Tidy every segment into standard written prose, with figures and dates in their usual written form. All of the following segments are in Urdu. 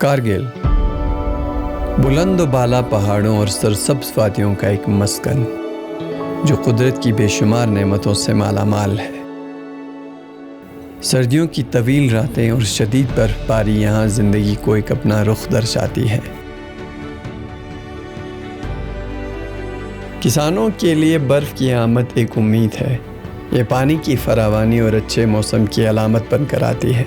کارگل بلند و بالا پہاڑوں اور سرسبز وادیوں کا ایک مسکن جو قدرت کی بے شمار نعمتوں سے مالا مال ہے۔ سردیوں کی طویل راتیں اور شدید برف باری یہاں زندگی کو ایک اپنا رخ درشاتی ہے۔ کسانوں کے لیے برف کی آمد ایک امید ہے۔ یہ پانی کی فراوانی اور اچھے موسم کی علامت بن کر آتی ہے۔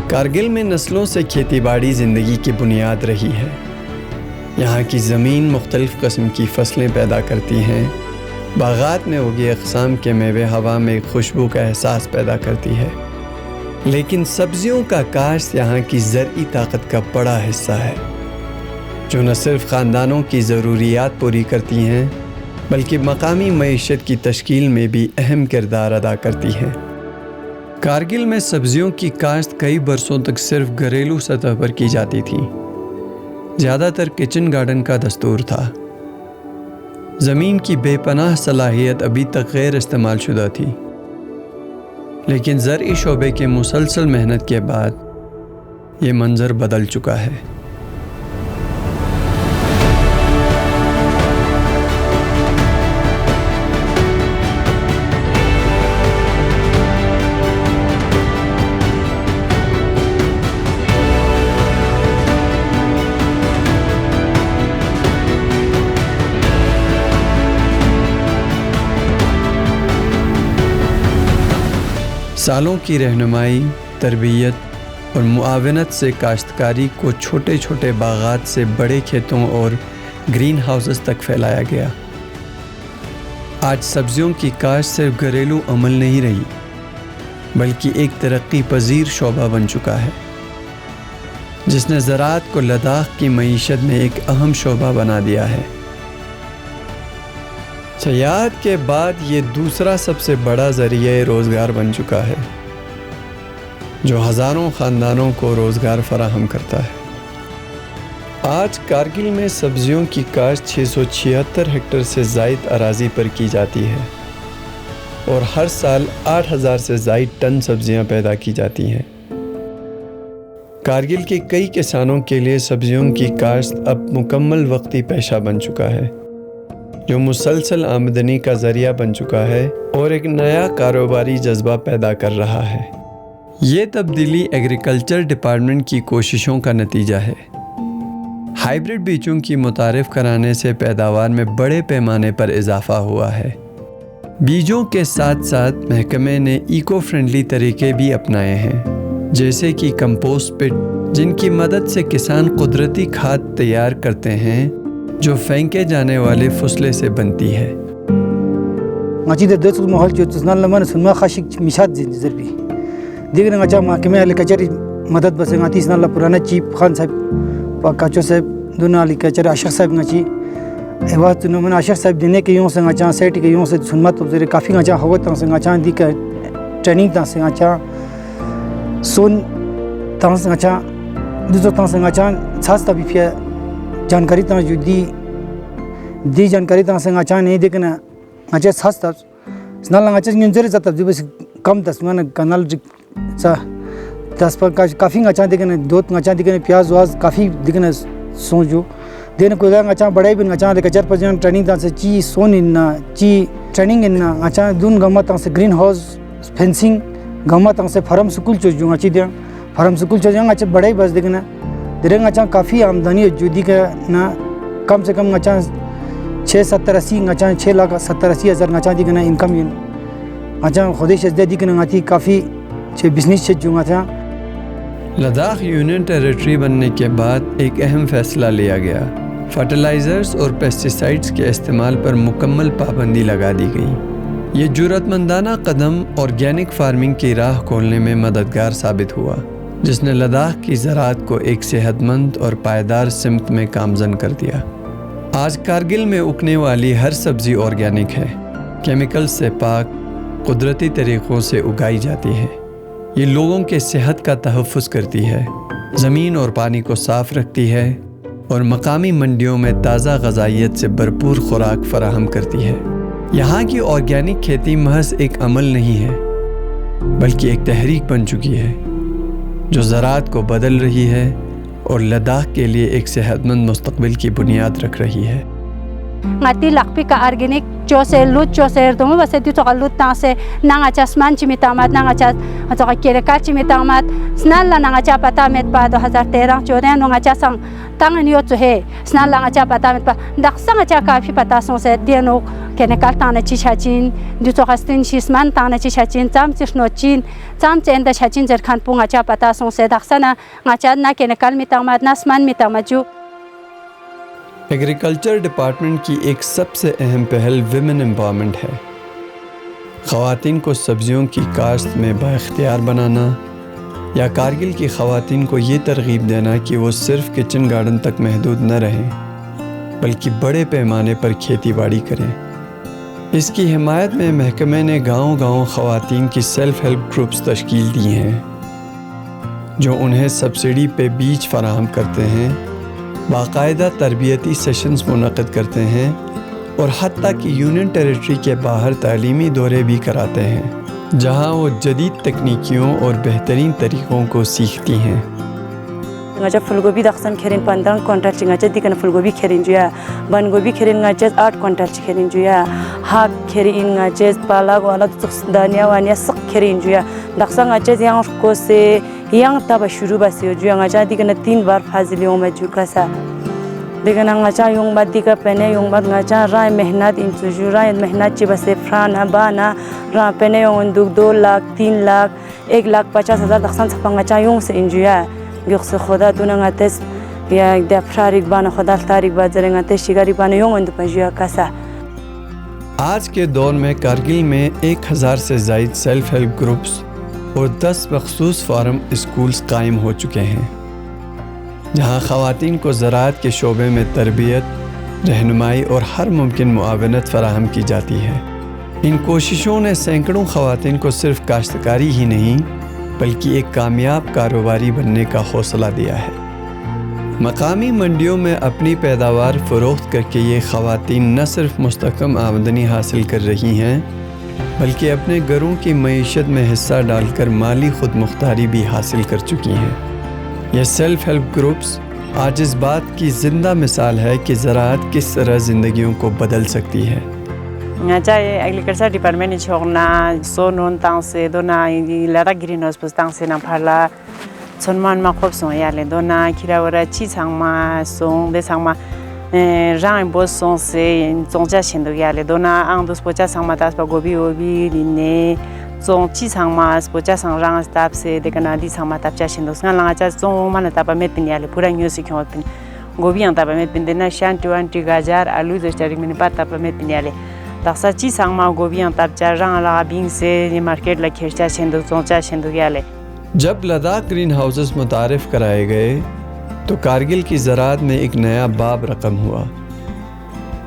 کارگل میں نسلوں سے کھیتی باڑی زندگی کی بنیاد رہی ہے۔ یہاں کی زمین مختلف قسم کی فصلیں پیدا کرتی ہیں۔ باغات میں اگے اقسام کے میوے ہوا میں ایک خوشبو کا احساس پیدا کرتی ہے۔ لیکن سبزیوں کا کاشت یہاں کی زرعی طاقت کا بڑا حصہ ہے، جو نہ صرف خاندانوں کی ضروریات پوری کرتی ہیں بلکہ مقامی معیشت کی تشکیل میں بھی اہم کردار ادا کرتی ہیں۔ کارگل میں سبزیوں کی کاشت کئی برسوں تک صرف گھریلو سطح پر کی جاتی تھی۔ زیادہ تر کچن گارڈن کا دستور تھا۔ زمین کی بے پناہ صلاحیت ابھی تک غیر استعمال شدہ تھی، لیکن زرعی شعبے کے مسلسل محنت کے بعد یہ منظر بدل چکا ہے۔ سالوں کی رہنمائی، تربیت اور معاونت سے کاشتکاری کو چھوٹے چھوٹے باغات سے بڑے کھیتوں اور گرین ہاؤسز تک پھیلایا گیا۔ آج سبزیوں کی کاشت صرف گھریلو عمل نہیں رہی، بلکہ ایک ترقی پذیر شعبہ بن چکا ہے، جس نے زراعت کو لداخ کی معیشت میں ایک اہم شعبہ بنا دیا ہے۔ سیاحت کے بعد یہ دوسرا سب سے بڑا ذریعہ روزگار بن چکا ہے، جو ہزاروں خاندانوں کو روزگار فراہم کرتا ہے۔ آج کارگل میں سبزیوں کی کاشت 676 ہیکٹر سے زائد اراضی پر کی جاتی ہے اور ہر سال 8000 سے زائد ٹن سبزیاں پیدا کی جاتی ہیں۔ کارگل کے کئی کسانوں کے لیے سبزیوں کی کاشت اب مکمل وقتی پیشہ بن چکا ہے، جو مسلسل آمدنی کا ذریعہ بن چکا ہے اور ایک نیا کاروباری جذبہ پیدا کر رہا ہے۔ یہ تبدیلی ایگریکلچر ڈپارٹمنٹ کی کوششوں کا نتیجہ ہے۔ ہائیبرڈ بیجوں کی متعارف کرانے سے پیداوار میں بڑے پیمانے پر اضافہ ہوا ہے۔ بیجوں کے ساتھ ساتھ محکمے نے ایکو فرینڈلی طریقے بھی اپنائے ہیں، جیسے کہ کمپوسٹ پٹ، جن کی مدد سے کسان قدرتی کھاد تیار کرتے ہیں جو پھینکے جانے والے فضلے سے بنتی ہے۔ ماچی دے دس محل جو تزنال لمن سنما خاشق مشات زربی دیگر نگاچا محکمہ ایگریکلچر مدد بسے گاتی سنال پرانا چیف خان صاحب پاکاچو صاحب دونا ایگریکلچر عاشق صاحب نچی ایوات تو من عاشق صاحب دینے کے یوں سے گاچا سیٹ کے یوں سے سنما تو زیر کافی گاچا ہوا تاں سے گاچا دی کا ٹریننگ تاں سے گاچا سون تاں سے گاچا دوسرا تاں سے گاچا ساستا بھی پھیا جانکاری تاں جو دی جانکاری تاں سے گاچا نہیں دیکھنا گاچا ساستا سنال گاچا نینزر زتا جو بس کم تسمان کنال سا دس پر کافی گاچا دیکھنا دو گاچا دیکھنا پیاز واز کافی دیکھنا سوچو دینا کوئی گاچا بڑے بھی گاچا ایگریکلچر پر جان ٹریننگ تاں سے چی سون ان چی ٹریننگ ان گاچا دون گما تاں سے گرین ہاؤس فینسنگ گما تاں سے فارم سکول چو جو گاچی دیا فارم سکول چو جان گاچا بڑے بس دیکھنا دیرے گاچا کافی آمدنی جو دی کا نا کم سے کم گاچا 670-80 گاچا 6,70,80 ہزار گاچا دی کا انکم ین گاچا خودش ازدے دی کا گاتی کافی چھ بزنس چھ جو گاچا۔ لداخ یونین ٹیریٹری بننے کے بعد ایک اہم فیصلہ لیا گیا۔ فرٹیلائزرز اور پیسٹیسائڈز کے استعمال پر مکمل پابندی لگا دی گئی۔ یہ جرأت مندانہ قدم آرگینک فارمنگ کی راہ کھولنے میں مددگار ثابت ہوا، جس نے لداخ کی زراعت کو ایک صحت مند اور پائیدار سمت میں گامزن کر دیا۔ آج کارگل میں اگنے والی ہر سبزی آرگینک ہے، کیمیکل سے پاک، قدرتی طریقوں سے اگائی جاتی ہے۔ یہ لوگوں کے صحت کا تحفظ کرتی ہے، زمین اور پانی کو صاف رکھتی ہے اور مقامی منڈیوں میں تازہ غذائیت سے بھرپور خوراک فراہم کرتی ہے۔ یہاں کی آرگینک کھیتی محض ایک عمل نہیں ہے بلکہ ایک تحریک بن چکی ہے جو زراعت کو بدل رہی ہے اور لداخ کے لیے ایک صحت مند مستقبل کی بنیاد رکھ رہی ہے. ngati lakpi ka organic chose lut chose domo base tu to lut ta se nanga chasman chi mitamat nanga cha to ka kere ka chi mitamat snalla nanga cha pata met pa 2013 14 nanga cha sang tang ni yo he snalla nanga cha pata met pa dak sang cha ka fi pata son se dieno kene ka ta na chi chachin du to kastin shisman ta na chi chachin tam chi no chin tam chen da chachin zer khan punga cha pata son se dak sana nga cha na kene kal mitamat nasman mitamat ju. Agriculture department کی ایک سب سے اہم پہل ویمن امپاورمنٹ ہے. خواتین کو سبزیوں کی کاشت میں بااختیار بنانا یا کارگل کی خواتین کو یہ ترغیب دینا کہ وہ صرف کچن گارڈن تک محدود نہ رہیں بلکہ بڑے پیمانے پر کھیتی باڑی کریں. اس کی حمایت میں محکمے نے گاؤں گاؤں خواتین کی سیلف ہیلپ گروپس تشکیل دی ہیں جو انہیں سبسڈی پہ بیج فراہم کرتے ہیں، باقاعدہ تربیتی سیشنز منعقد کرتے ہیں اور حتیٰ کہ یونین ٹیریٹری کے باہر تعلیمی دورے بھی کراتے ہیں جہاں وہ جدید تکنیکیوں اور بہترین طریقوں کو سیکھتی ہیں. ngaja fulgobi daksan kherin 15 kontal chingacha dikana fulgobi kherin juya bangobi kherin ngacha 8 kontal kherin juya hak kherin ngacha pala wala dania wania sak kherin juya daksa ngacha yang ko se yang taba shuru ba se juya ngacha dikana 3 bar fazili oma juka sa dikana ngacha yong bad dika pene yong bad ngacha rai mehnat in ju rai mehnat chi ba se frana bana ra pene yong duk 2 lakh 3 lakh 1,50,000 daksan sapanga cha yong se injuya گوخس خدا دوننگا تس یا دفراریک بان خدا تاریک بازرنگا تس شگاری بان یوں اندو پنجیا کسا. آج کے دور میں کارگل میں 1000 سے زائد سیلف ہیلپ گروپس اور 10 مخصوص فارم اسکولز قائم ہو چکے ہیں جہاں خواتین کو زراعت کے شعبے میں تربیت، رہنمائی اور ہر ممکن معاونت فراہم کی جاتی ہے. ان کوششوں نے سینکڑوں خواتین کو صرف کاشتکاری ہی نہیں بلکہ ایک کامیاب کاروباری بننے کا حوصلہ دیا ہے. مقامی منڈیوں میں اپنی پیداوار فروخت کر کے یہ خواتین نہ صرف مستحکم آمدنی حاصل کر رہی ہیں بلکہ اپنے گھروں کی معیشت میں حصہ ڈال کر مالی خود مختاری بھی حاصل کر چکی ہیں. یہ سیلف ہیلپ گروپس آج اس بات کی زندہ مثال ہے کہ زراعت کس طرح زندگیوں کو بدل سکتی ہے. ngacha agriculture department ni chogna sonon tangse dona lara green house pus tangse na phala sonman ma khop song ya le dona kirawara chi sangma song de sangma rang bo song se zongja shin do ya le dona ang dos pocha sangma das pa gobi obi linne zong chi sangma pocha sang rang stap se de kana di sangma tap cha shin do sang la cha zong ma na ta pa met pin ya le pura nyu si khot pin gobi ang ta pa met pin de na shanti wanti gajar alu de stari min pa ta pa met pin ya le daksa chi sangma gobi ang tap cha rang la bing se ni market la khercha shin do zong cha shin do ya le. جب لداخ گرین ہاؤسز متعارف کرائے گئے تو کارگل کی زراعت میں ایک نیا باب رقم ہوا.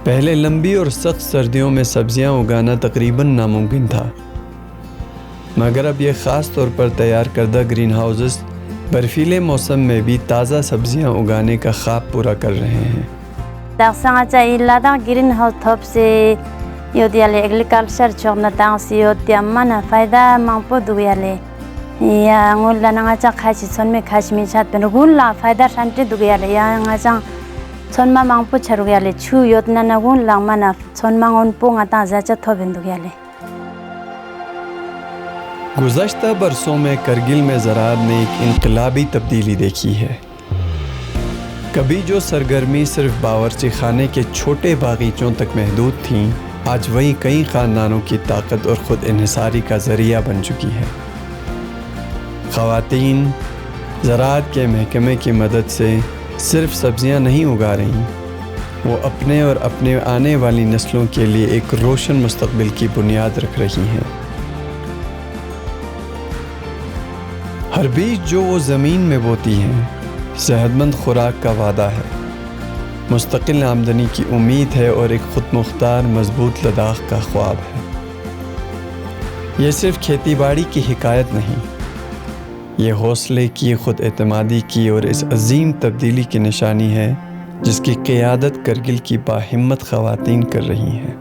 پہلے لمبی اور سخت سردیوں میں سبزیاں اگانا تقریباً ناممکن تھا مگر اب یہ خاص طور پر تیار کردہ گرین ہاؤسز برفیلے موسم میں بھی تازہ سبزیاں اگانے کا خواب پورا کر رہے ہیں. لداخ گرین ہاؤس تھوپ سے یو دیالے ایگریکلچر چوکنا تاں سی یو تیامنا فائدہ مانپو دویالے یا ngul la nga cha khachi son me khashmi chat pen gun la faida shanti dugia le ya nga cha son ma mang pu charu ya le chu yot na na gun lang ma na son ma on pu nga ta za cha thoben dugia le. گزشتہ برسوں میں کرگل میں زراعت نے ایک انقلابی تبدیلی دیکھی ہے. کبھی جو سرگرمی صرف باورچی خانے کے چھوٹے باغیچوں تک محدود تھیں آج وہی کئی خاندانوں کی طاقت اور خود انحصاری کا ذریعہ بن چکی ہے. خواتین زراعت کے محکمے کی مدد سے صرف سبزیاں نہیں اگا رہی، وہ اپنے اور اپنے آنے والی نسلوں کے لیے ایک روشن مستقبل کی بنیاد رکھ رہی ہیں. ہر بیج جو وہ زمین میں بوتی ہیں صحت مند خوراک کا وعدہ ہے، مستقل آمدنی کی امید ہے اور ایک خود مختار مضبوط لداخ کا خواب ہے. یہ صرف کھیتی باڑی کی حکایت نہیں، یہ حوصلے کی، خود اعتمادی کی اور اس عظیم تبدیلی کی نشانی ہے جس کی قیادت کرگل کی باہمت خواتین کر رہی ہیں.